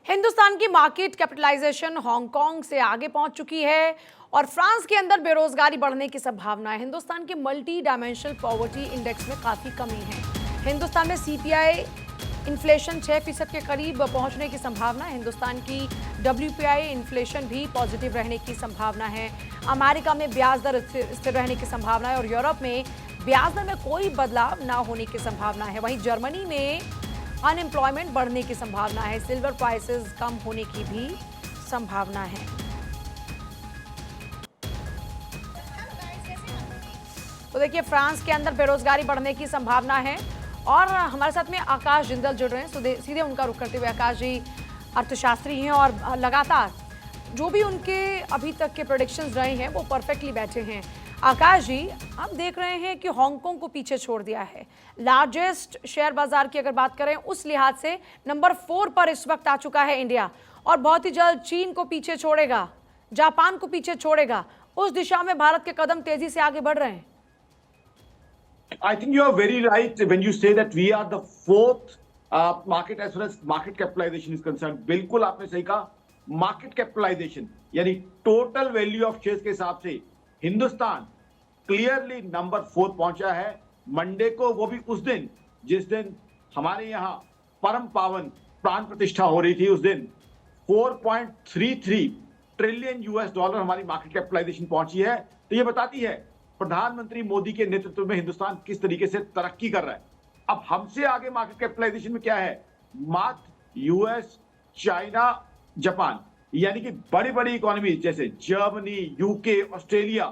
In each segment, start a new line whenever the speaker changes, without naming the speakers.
हिंदुस्तान की market capitalisation Hong Kong से आगे पहुंच चुकी है और फ्रांस के अंदर बेरोजगारी बढ़ने की संभावना है। हिंदुस्तान के मल्टी डायमेंशनल पॉवर्टी इंडेक्स में काफी कमी है। हिंदुस्तान में सीपीआई इन्फ्लेशन 6% के करीब पहुंचने की संभावना है। हिंदुस्तान की डब्ल्यूपीआई इन्फ्लेशन भी पॉजिटिव रहने की संभावना है। अमेरिका में ब्याज दर स्थिर रहने की संभावना है और यूरोप में ब्याज दर में कोई बदलाव ना होने की संभावना है। वहीं जर्मनी में अनएम्प्लॉयमेंट बढ़ने की संभावना है। सिल्वर प्राइसेस कम होने की भी संभावना है। तो देखिए, फ्रांस के अंदर बेरोजगारी बढ़ने की संभावना है और हमारे साथ में आकाश जिंदल जुड़ रहे हैं। सीधे उनका रुख करते हुए, आकाश जी अर्थशास्त्री हैं और लगातार जो भी उनके अभी तक के प्रेडिक्शंस रहे हैं वो परफेक्टली बैठे हैं। आकाश जी, हम देख रहे हैं कि हांगकांग को पीछे छोड़ दिया है। लार्जेस्ट शेयर बाजार की अगर बात करें उस लिहाज से नंबर 4 पर इस वक्त आ चुका है इंडिया और बहुत ही जल्द चीन को पीछे छोड़ेगा, जापान को पीछे छोड़ेगा। उस दिशा में भारत के कदम तेजी से आगे बढ़ रहे हैं।
I think you are very right when you say that we are the fourth market as far as market capitalization is concerned. बिल्कुल आपने सही कहा। मार्केट कैपिटलाइजेशन यानी टोटल वैल्यू ऑफ शेयर्स के हिसाब से हिंदुस्तान क्लियरली नंबर 4 पहुंचा है। मंडे को, वो भी उस दिन जिस दिन हमारे यहाँ परम पावन प्राण प्रतिष्ठा हो रही थी, उस दिन 4.33 ट्रिलियन यूएस डॉलर हमारी मार्केट कैपिटलाइजेशन पहुंची है। तो ये बताती है प्रधानमंत्री मोदी के नेतृत्व में हिंदुस्तान किस तरीके से तरक्की कर रहा है। अब हमसे आगे मार्केट कैपिटलाइजेशन में क्या है? मात्र यूएस, चाइना, जापान, यानी कि बड़ी बड़ी इकोनॉमी जैसे जर्मनी, यूके, ऑस्ट्रेलिया,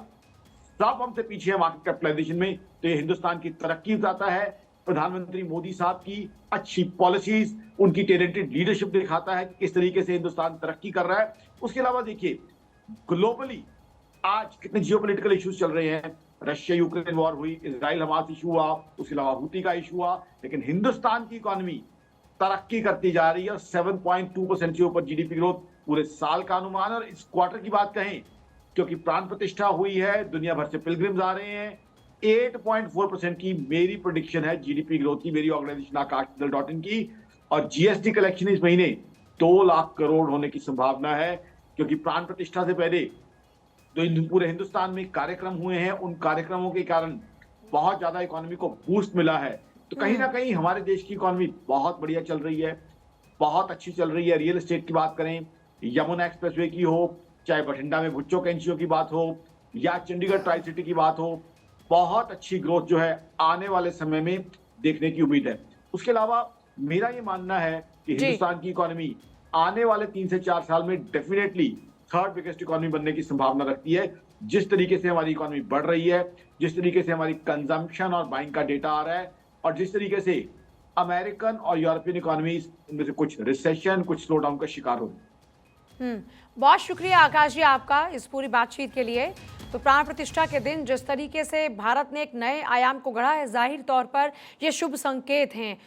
सब हमसे पीछे है मार्केट कैपिटलाइजेशन में। तो ये हिंदुस्तान की तरक्की बताता है। प्रधानमंत्री मोदी साहब की अच्छी पॉलिसीज, उनकी टैलेंटेड लीडरशिप दिखाता है कि किस तरीके से हिंदुस्तान तरक्की कर रहा है। उसके अलावा देखिए, ग्लोबली आज कितने जियोपॉलिटिकल इश्यूज चल रहे हैं। रशिया यूक्रेन वॉर हुई, इजराइल हमास इशू हुआ, उसके अलावा हूती का इशू हुआ, लेकिन हिंदुस्तान की इकोनॉमी तरक्की करती जा रही है और 7.2% से ऊपर जीडीपी ग्रोथ पूरे साल का अनुमान है। और इस क्वार्टर की बात कहें, क्योंकि प्राण प्रतिष्ठा हुई है, दुनिया भर से पिलग्रिम्स आ रहे हैं, 8.4% की मेरी प्रेडिक्शन है जीडीपी ग्रोथ की, मेरी ऑर्गेनाइजेशन आकाशदल.in की। और जीएसटी कलेक्शन इस महीने 2 लाख करोड़ होने की संभावना है, क्योंकि प्राण प्रतिष्ठा से पहले तो पूरे हिंदुस्तान में कार्यक्रम हुए हैं। उन कार्यक्रमों के कारण बहुत ज्यादा इकोनॉमी को बूस्ट मिला है। तो कहीं ना कहीं हमारे देश की इकोनॉमी बहुत बढ़िया चल रही है, बहुत अच्छी चल रही है। रियल एस्टेट की बात करें, यमुना एक्सप्रेसवे की हो, चाहे बठिंडा में भुट्टो कैंचियो की बात हो, या चंडीगढ़ ट्राई सिटी की बात हो, बहुत अच्छी ग्रोथ जो है आने वाले समय में देखने की उम्मीद है। उसके अलावा मेरा ये मानना है कि हिंदुस्तान की इकोनॉमी आने वाले 3 से 4 साल में डेफिनेटली थर्ड बिगेस्ट इकोनॉमी बनने की संभावना रखती है। जिस तरीके से हमारी इकोनॉमी बढ़ रही है, जिस तरीके से हमारी कंजम्पशन और बाइंग का डेटा आ रहा है, और जिस तरीके से अमेरिकन और यूरोपियन इकोनॉमीज इनमें से कुछ रिसेशन, कुछ स्लो डाउन का शिकार हो रही है।
बहुत शुक्रिया आकाश जी आपका इस पूरी बातचीत के लिए। तो प्राण प्रतिष्ठा के दिन जिस तरीके से भारत ने एक नए आयाम को गढ़ा है, जाहिर तौर पर यह शुभ संकेत हैं।